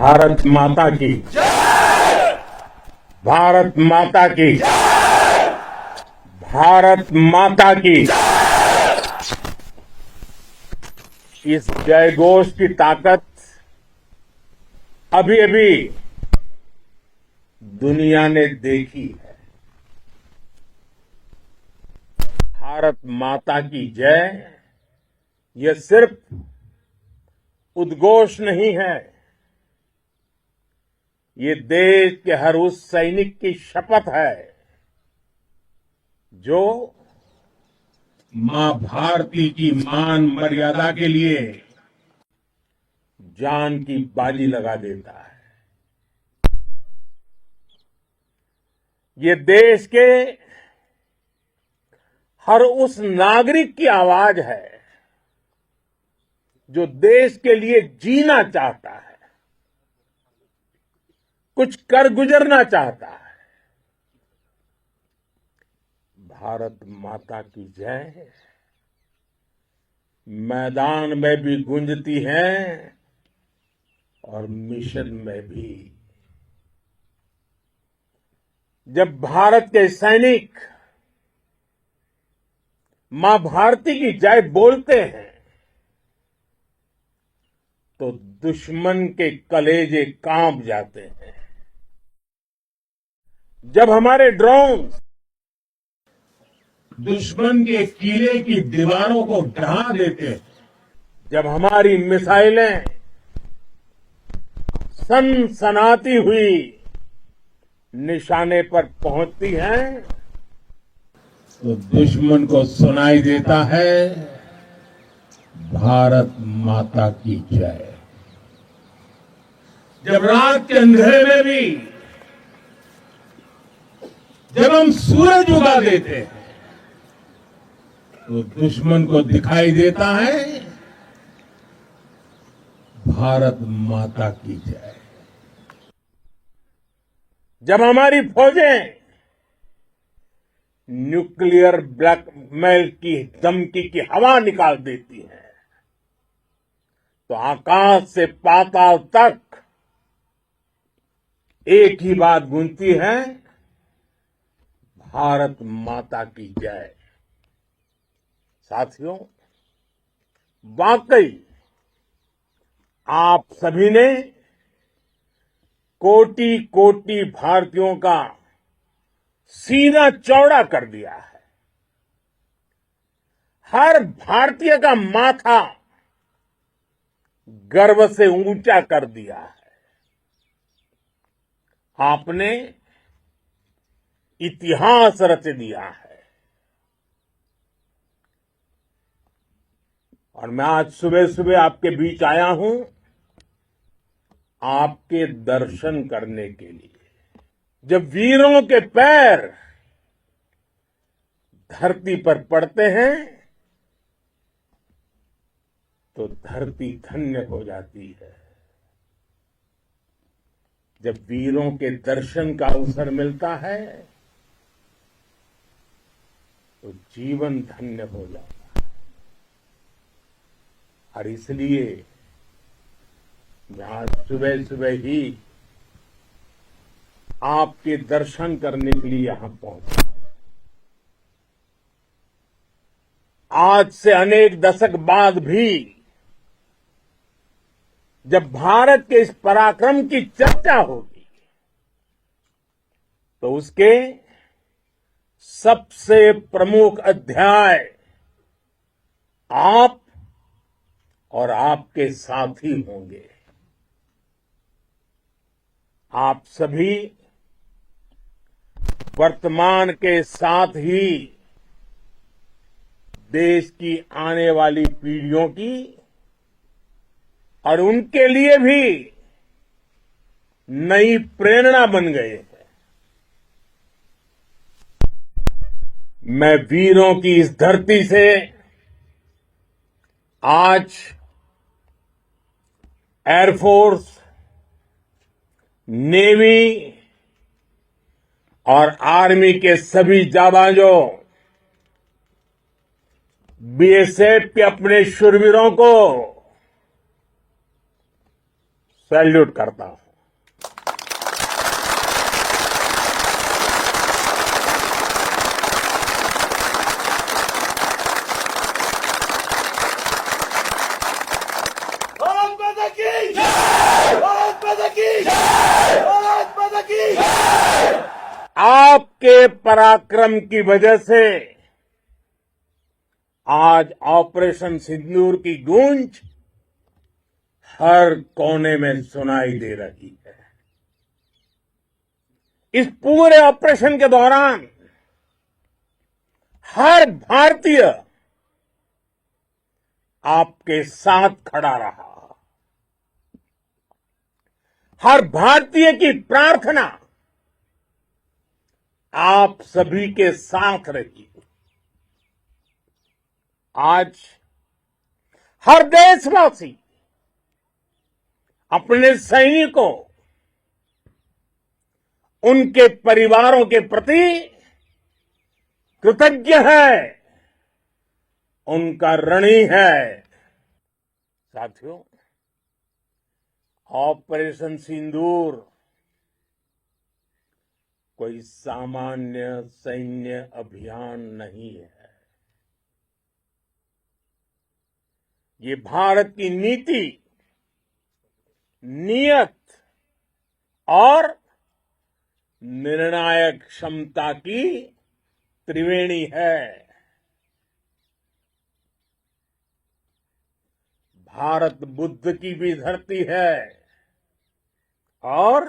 भारत माता की भारत माता की भारत माता की इस जयघोष की ताकत अभी अभी दुनिया ने देखी है। भारत माता की जय यह सिर्फ उद्घोष नहीं है, ये देश के हर उस सैनिक की शपथ है जो मां भारती की मान मर्यादा के लिए जान की बाजी लगा देता है। ये देश के हर उस नागरिक की आवाज है जो देश के लिए जीना चाहता है, कुछ कर गुजरना चाहता है। भारत माता की जय मैदान में भी गूंजती है और मिशन में भी। जब भारत के सैनिक मां भारती की जय बोलते हैं तो दुश्मन के कलेजे कांप जाते हैं। जब हमारे ड्रोन दुश्मन के किले की दीवारों को ढहा देते हैं, जब हमारी मिसाइलें सनसनाती हुई निशाने पर पहुंचती हैं तो दुश्मन को सुनाई देता है भारत माता की जय। जब रात के अंधेरे में भी जब हम सूरज उगा देते हैं तो दुश्मन को दिखाई देता है भारत माता की जय। जब हमारी फौजें न्यूक्लियर ब्लैकमेल की धमकी की हवा निकाल देती हैं तो आकाश से पाताल तक एक ही बात गूंजती है, भारत माता की जय। साथियों, वाकई आप सभी ने कोटि कोटि भारतीयों का सीना चौड़ा कर दिया है। हर भारतीय का माथा गर्व से ऊंचा कर दिया है। आपने इतिहास रच दिया है। और मैं आज सुबह सुबह आपके बीच आया हूं आपके दर्शन करने के लिए। जब वीरों के पैर धरती पर पड़ते हैं तो धरती धन्य हो जाती है। जब वीरों के दर्शन का अवसर मिलता है तो जीवन धन्य हो जाता है। और इसलिए मैं आज सुबह सुबह ही आपके दर्शन करने के लिए यहां पहुंचा। आज से अनेक दशक बाद भी जब भारत के इस पराक्रम की चर्चा होगी तो उसके सबसे प्रमुख अध्याय आप और आपके साथी होंगे। आप सभी वर्तमान के साथ ही देश की आने वाली पीढ़ियों की और उनके लिए भी नई प्रेरणा बन गए हैं। मैं वीरों की इस धरती से आज एयरफोर्स, नेवी और आर्मी के सभी जाबाजों, बीएसएफ के अपने शूरवीरों को सैल्यूट करता हूं। भारत माता की जय! भारत माता की जय! भारत माता की जय! आपके पराक्रम की वजह से आज ऑपरेशन सिंदूर की गूंज हर कोने में सुनाई दे रही है। इस पूरे ऑपरेशन के दौरान हर भारतीय आपके साथ खड़ा रहा। हर भारतीय की प्रार्थना आप सभी के साथ रही। आज हर देशवासी अपने सैनिकों, उनके परिवारों के प्रति कृतज्ञ है, उनका ऋणी है। साथियों, ऑपरेशन सिंदूर कोई सामान्य सैन्य अभियान नहीं है। ये भारत की नीति, नियत और निर्णायक क्षमता की त्रिवेणी है। भारत बुद्ध की भी धरती है और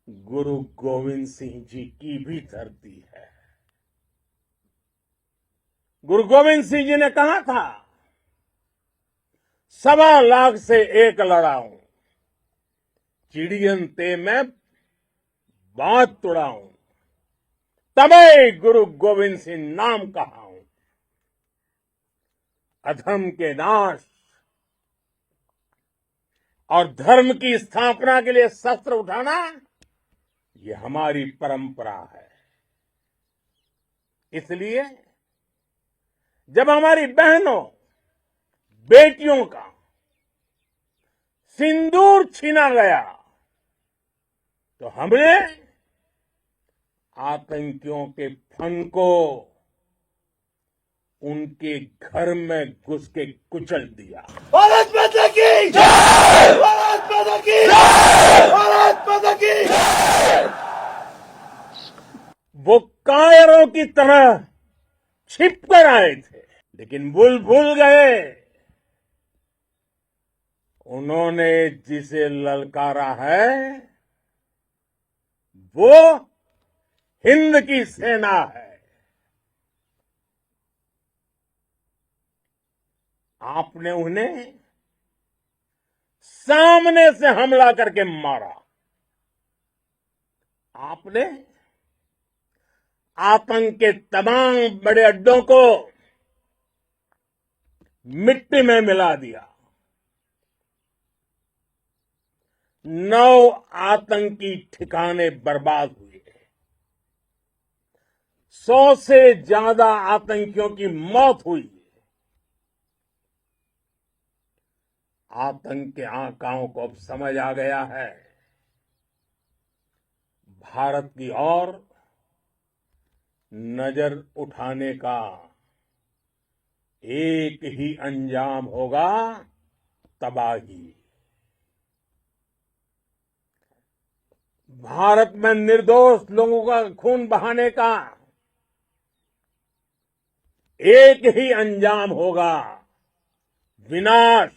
गुरु गोविंद सिंह जी की भी धरती है। गुरु गोविंद सिंह जी ने कहा था, 1.25 लाख से एक लड़ाऊं, चिड़ियन ते मैं बात तुड़ाऊं, तबे गुरु गोविंद सिंह नाम कहाऊं। अधर्म के नाश और धर्म की स्थापना के लिए शस्त्र उठाना, ये हमारी परंपरा है। इसलिए जब हमारी बहनों, बेटियों का सिंदूर छीना गया, तो हमने आतंकियों के फन को उनके घर में घुस के कुचल दिया। भारत माता की जय! भारत माता की जय! भारत माता की जय! वो कायरों की तरह छिप कर आए थे, लेकिन भूल गए उन्होंने जिसे ललकारा है वो हिंद की सेना है। आपने उन्हें सामने से हमला करके मारा। आपने आतंक के तमाम बड़े अड्डों को मिट्टी में मिला दिया। 9 आतंकी ठिकाने बर्बाद हुए। 100 से ज्यादा आतंकियों की मौत हुई। आतंक के आकाओं को अब समझ आ गया है, भारत की ओर नजर उठाने का एक ही अंजाम होगा, तबाही। भारत में निर्दोष लोगों का खून बहाने का एक ही अंजाम होगा, विनाश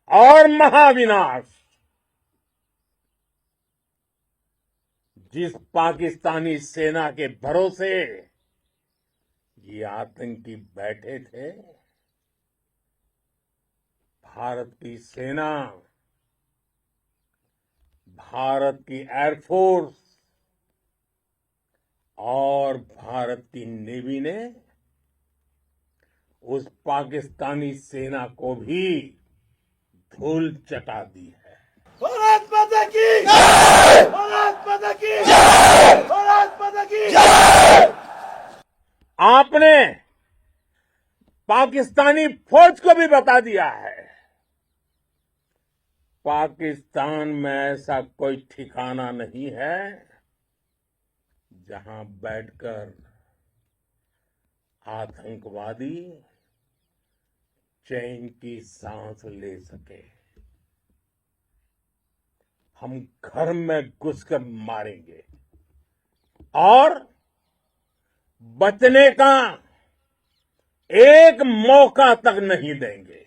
और महाविनाश। जिस पाकिस्तानी सेना के भरोसे ये आतंकी बैठे थे, भारत की सेना, भारत की एयरफोर्स और भारत की नेवी ने उस पाकिस्तानी सेना को भी धूल चटा दी है। भारत माता की जय! भारत माता की जय! भारत माता की जय! आपने पाकिस्तानी फौज को भी बता दिया है, पाकिस्तान में ऐसा कोई ठिकाना नहीं है जहां बैठकर आतंकवादी चैन की सांस ले सके। हम घर में घुसकर मारेंगे और बचने का एक मौका तक नहीं देंगे।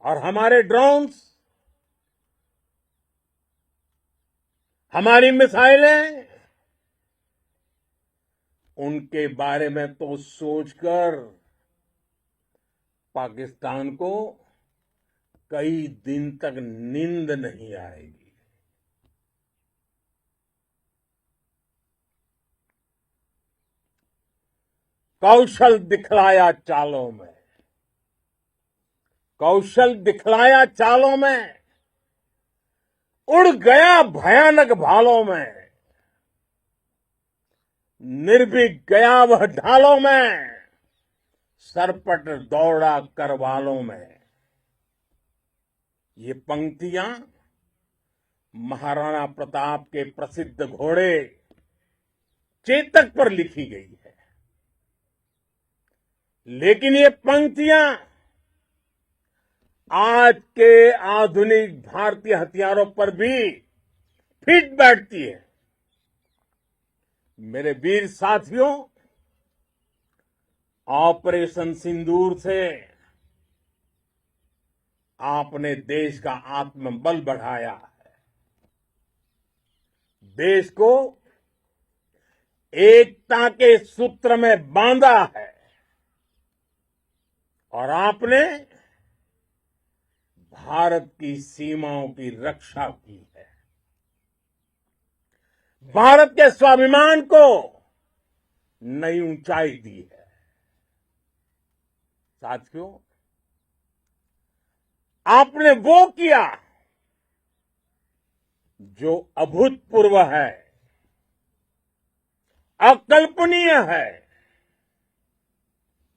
और हमारे ड्रोन्स, हमारी मिसाइलें, उनके बारे में तो सोचकर पाकिस्तान को कई दिन तक नींद नहीं आएगी। कौशल दिखलाया चालों में, कौशल दिखलाया चालों में, उड़ गया भयानक भालों में, निर्भीक गया वह ढालों में, सरपट दौड़ा करवालों में। ये पंक्तियां महाराणा प्रताप के प्रसिद्ध घोड़े चेतक पर लिखी गई है। लेकिन ये पंक्तियां आज के आधुनिक भारतीय हथियारों पर भी फिट बैठती है। मेरे वीर साथियों, ऑपरेशन सिंदूर से आपने देश का आत्मबल बढ़ाया है, देश को एकता के सूत्र में बांधा है और आपने भारत की सीमाओं की रक्षा की है। भारत के स्वाभिमान को नई ऊंचाई दी है। साथियों, आपने वो किया जो अभूतपूर्व है, अकल्पनीय है,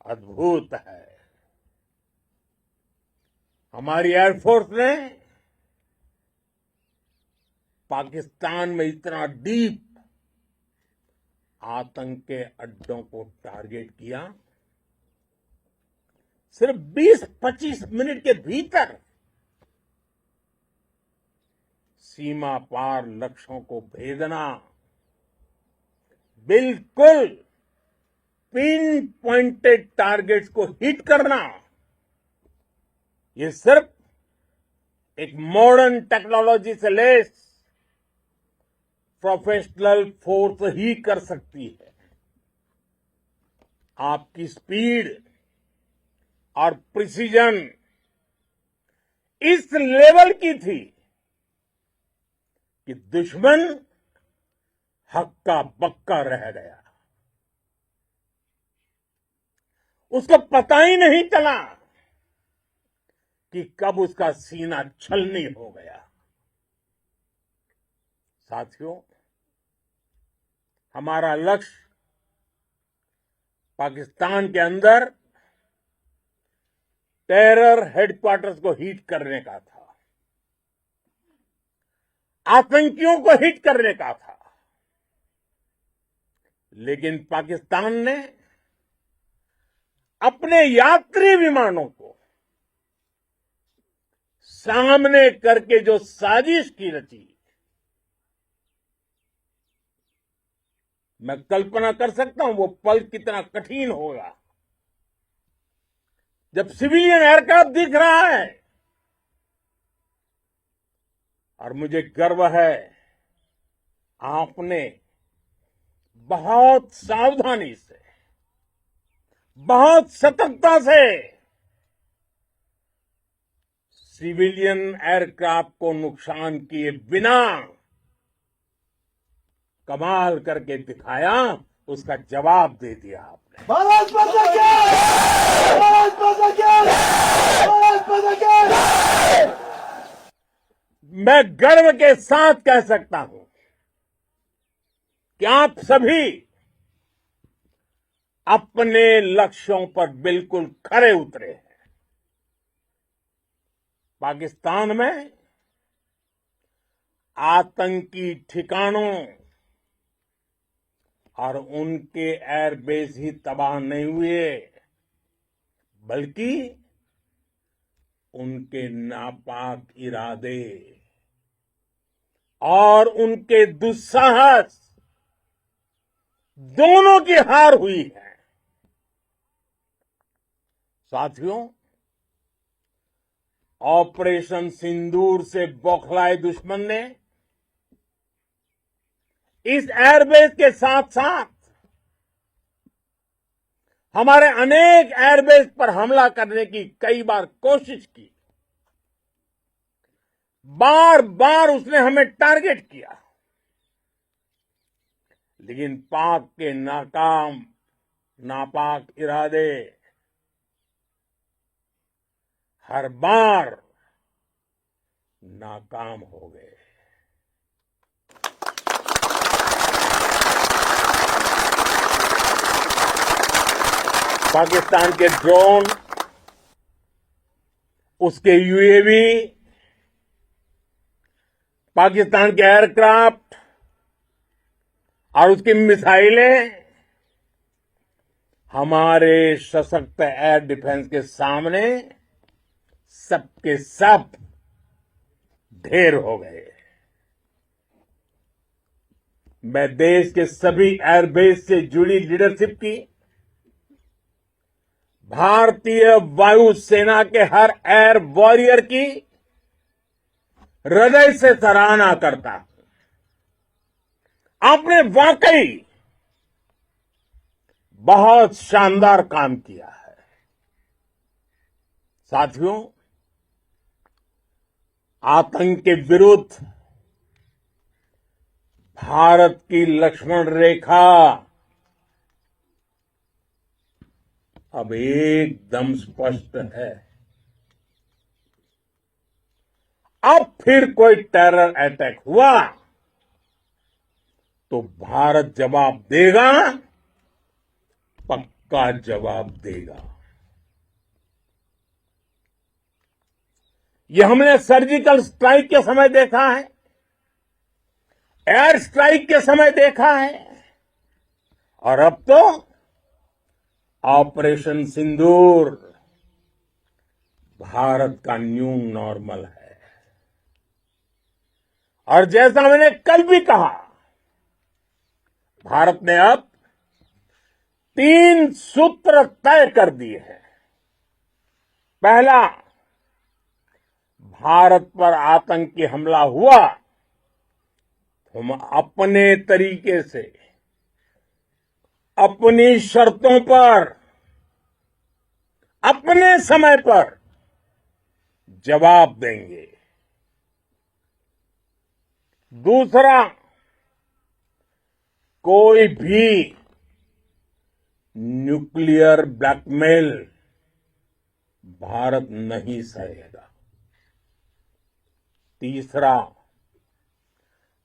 अद्भुत है। हमारी एयरफोर्स ने पाकिस्तान में इतना डीप आतंक के अड्डों को टारगेट किया, सिर्फ 20-25 मिनट के भीतर सीमा पार लक्ष्यों को भेदना, बिल्कुल पिन पॉइंटेड टारगेट्स को हिट करना, ये सिर्फ एक मॉडर्न टेक्नोलॉजी से लेस प्रोफेशनल फोर्स ही कर सकती है। आपकी स्पीड और प्रिसीजन इस लेवल की थी कि दुश्मन हक्का बक्का रह गया। उसको पता ही नहीं चला कि कब उसका सीना छलनी हो गया। साथियों, हमारा लक्ष्य पाकिस्तान के अंदर टेरर हेडक्वार्टर्स को हिट करने का था, आतंकियों को हिट करने का था। लेकिन पाकिस्तान ने अपने यात्री विमानों को सामने करके जो साजिश की रची, मैं कल्पना कर सकता हूं वो पल कितना कठिन होगा जब सिविलियन एयरक्राफ्ट दिख रहा है। और मुझे गर्व है, आपने बहुत सावधानी से, बहुत सतर्कता से सिविलियन एयरक्राफ्ट को नुकसान किए बिना कमाल करके दिखाया, उसका जवाब दे दिया आपने। भारत माता की जय! भारत माता की जय! भारत माता की जय! मैं गर्व के साथ कह सकता हूं कि आप सभी अपने लक्ष्यों पर बिल्कुल खरे उतरे हैं। पाकिस्तान में आतंकी ठिकानों और उनके एयरबेस ही तबाह नहीं हुए, बल्कि उनके नापाक इरादे और उनके दुस्साहस दोनों की हार हुई है। साथियों, ऑपरेशन सिंदूर से बौखलाए दुश्मन ने इस एयरबेस के साथ साथ हमारे अनेक एयरबेस पर हमला करने की कई बार कोशिश की। बार बार उसने हमें टारगेट किया, लेकिन पाक के नापाक इरादे हर बार नाकाम हो गए। पाकिस्तान के ड्रोन, उसके यूएवी, पाकिस्तान के एयरक्राफ्ट और उसकी मिसाइलें हमारे सशक्त एयर डिफेंस के सामने सबके सब ढेर हो गए। मैं देश के सभी एयरबेस से जुड़ी लीडरशिप की, भारतीय वायुसेना के हर एयर वॉरियर की हृदय से सराहना करता हूं। आपने वाकई बहुत शानदार काम किया है। साथियों, आतंक के विरुद्ध भारत की लक्ष्मण रेखा अब एकदम स्पष्ट है। अब फिर कोई टेरर अटैक हुआ तो भारत जवाब देगा, पक्का जवाब देगा। ये हमने सर्जिकल स्ट्राइक के समय देखा है, एयर स्ट्राइक के समय देखा है, और अब तो ऑपरेशन सिंदूर भारत का न्यू नॉर्मल है। और जैसा मैंने कल भी कहा, भारत ने अब 3 सूत्र तय कर दिए हैं। पहला, भारत पर आतंकी हमला हुआ तो हम अपने तरीके से, अपनी शर्तों पर, अपने समय पर जवाब देंगे। दूसरा, कोई भी न्यूक्लियर ब्लैकमेल भारत नहीं सहेगा। तीसरा,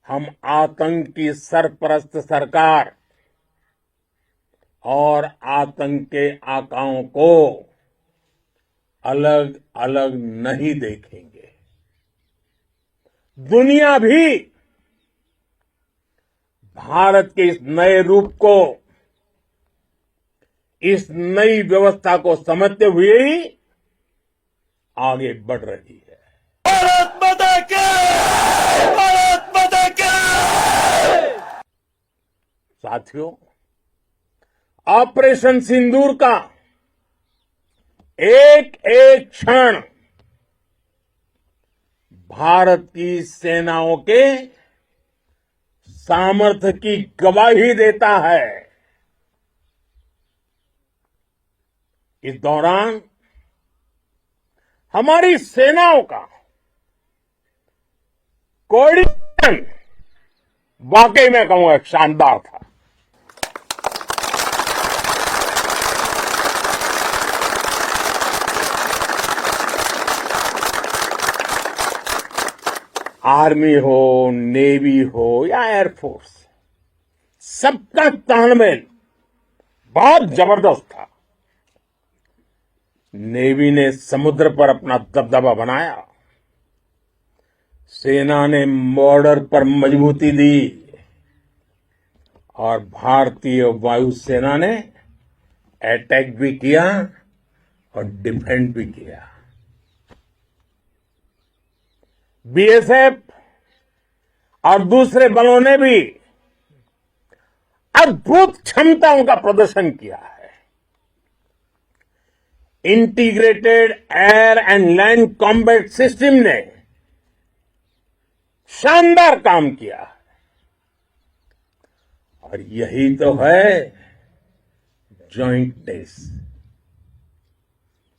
हम आतंक की सरपरस्त सरकार और आतंक के आकाओं को अलग अलग नहीं देखेंगे। दुनिया भी भारत के इस नए रूप को, इस नई व्यवस्था को समझते हुए ही आगे बढ़ रही है। भारत माता की! भारत माता की! साथियों, ऑपरेशन सिंदूर का एक एक क्षण भारत की सेनाओं के सामर्थ्य की गवाही देता है। इस दौरान हमारी सेनाओं का कोऑर्डिनेशन वाकई में कहूंगा शानदार था। आर्मी हो, नेवी हो या एयरफोर्स, सबका तालमेल बहुत जबरदस्त था। नेवी ने समुद्र पर अपना दबदबा बनाया, सेना ने बॉर्डर पर मजबूती दी और भारतीय वायुसेना ने अटैक भी किया और डिफेंड भी किया। बीएसएफ और दूसरे बलों ने भी अद्भुत क्षमताओं का प्रदर्शन किया है। Integrated air and land combat system ने शानदार काम किया है। और यही तो है जॉइंटनेस।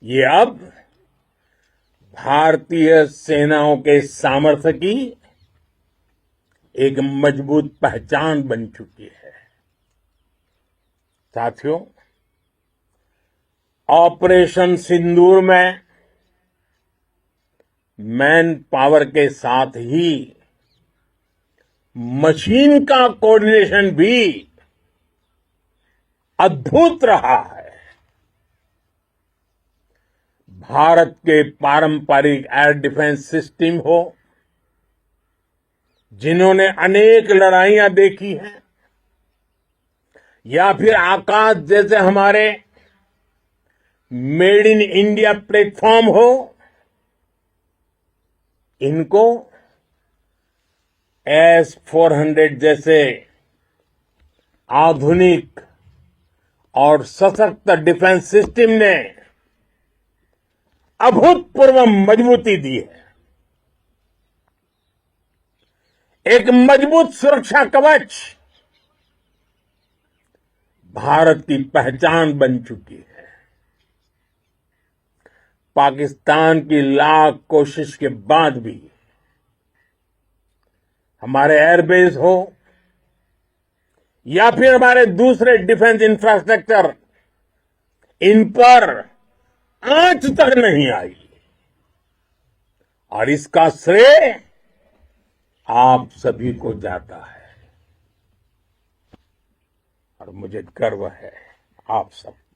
ये अब भारतीय सेनाओं के सामर्थ्य की एक मजबूत पहचान बन चुकी है। साथियों, ऑपरेशन सिंदूर में मैन पावर के साथ ही मशीन का कोऑर्डिनेशन भी अद्भुत रहा है। भारत के पारंपरिक एयर डिफेंस सिस्टम हो, जिन्होंने अनेक लड़ाइयां देखी हैं, या फिर आकाश जैसे हमारे मेड इन इंडिया प्लेटफॉर्म हो, इनको S-400 जैसे आधुनिक और सशक्त डिफेंस सिस्टम ने अभूतपूर्व मजबूती दी है। एक मजबूत सुरक्षा कवच भारत की पहचान बन चुकी है। पाकिस्तान की लाख कोशिश के बाद भी हमारे एयरबेस हो या फिर हमारे दूसरे डिफेंस इंफ्रास्ट्रक्चर, इन पर आंच तक नहीं आई। और इसका श्रेय आप सभी को जाता है। और मुझे गर्व है आप सब पर।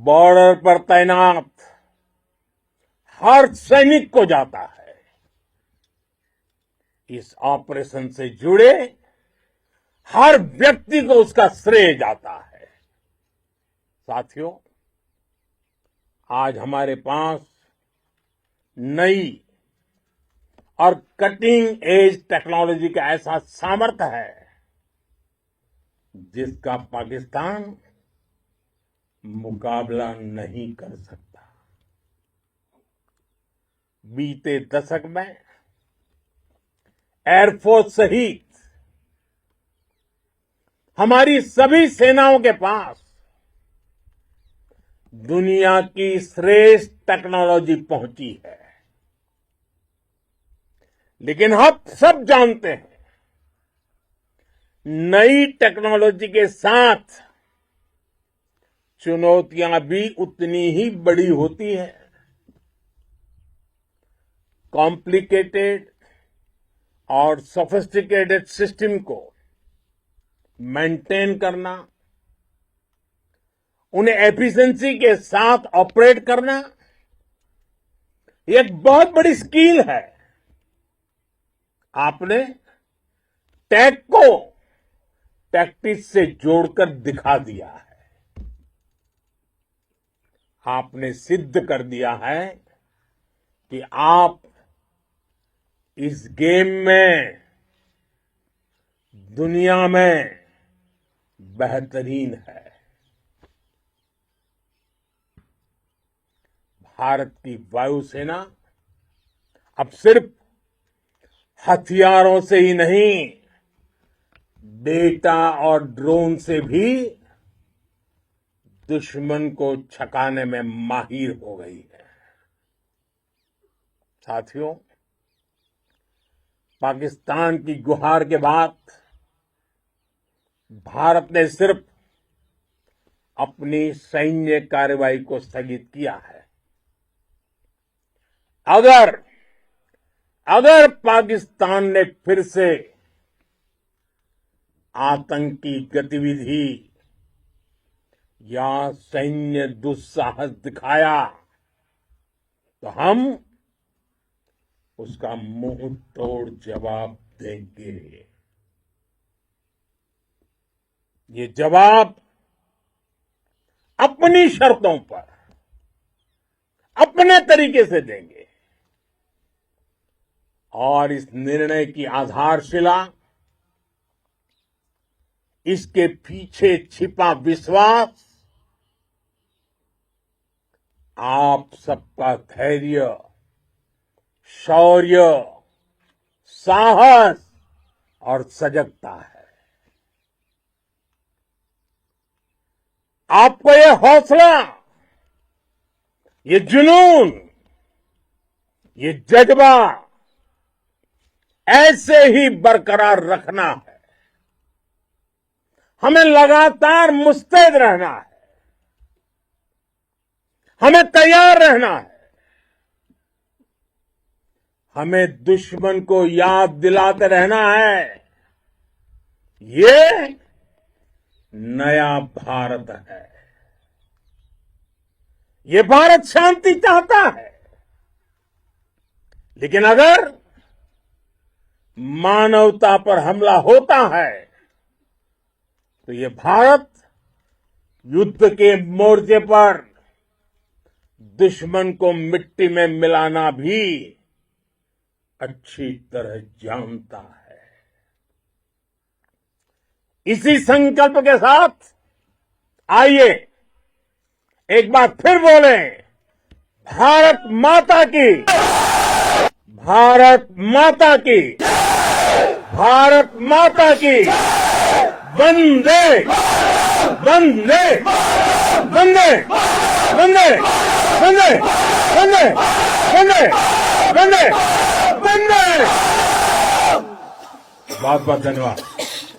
बॉर्डर पर तैनात हर सैनिक को जाता है। इस ऑपरेशन से जुड़े हर व्यक्ति को उसका श्रेय जाता है। साथियों, आज हमारे पास नई और कटिंग एज टेक्नोलॉजी का ऐसा सामर्थ्य है जिसका पाकिस्तान मुकाबला नहीं कर सकता। बीते दशक में एयरफोर्स सहित हमारी सभी सेनाओं के पास दुनिया की श्रेष्ठ टेक्नोलॉजी पहुंची है। लेकिन हम सब जानते हैं, नई टेक्नोलॉजी के साथ चुनौतियां भी उतनी ही बड़ी होती हैं। कॉम्प्लिकेटेड और सोफिस्टिकेटेड सिस्टम को मेंटेन करना, उन्हें एफिशिएंसी के साथ ऑपरेट करना, एक बहुत बड़ी स्किल है। आपने टैक को टैक्टिक्स से जोड़कर दिखा दिया है। आपने सिद्ध कर दिया है कि आप इस गेम में दुनिया में बेहतरीन है। भारत की वायुसेना अब सिर्फ हथियारों से ही नहीं, डेटा और ड्रोन से भी दुश्मन को छकाने में माहिर हो गई है। साथियों, पाकिस्तान की गुहार के बाद भारत ने सिर्फ अपनी सैन्य कार्रवाई को स्थगित किया है। अगर पाकिस्तान ने फिर से आतंकी गतिविधि या सैन्य दुस्साहस दिखाया तो हम उसका मुंह तोड़ जवाब देंगे। ये जवाब अपनी शर्तों पर, अपने तरीके से देंगे। और इस निर्णय की आधारशिला, इसके पीछे छिपा विश्वास आप सबका धैर्य, शौर्य, साहस और सजगता है। आपको ये हौसला, ये जुनून, ये जज्बा ऐसे ही बरकरार रखना है। हमें लगातार मुस्तैद रहना है, हमें तैयार रहना है। हमें दुश्मन को याद दिलाते रहना है, ये नया भारत है। ये भारत शांति चाहता है, लेकिन अगर मानवता पर हमला होता है तो ये भारत युद्ध के मोर्चे पर दुश्मन को मिट्टी में मिलाना भी अच्छी तरह जानता है। इसी संकल्प के साथ आइए एक बार फिर बोलें, भारत माता की, भारत माता की, भारत माता की, वंदे वंदे वंदे वंदे वंदे वंदे वंदे वंदे वंदे। बहुत बहुत धन्यवाद।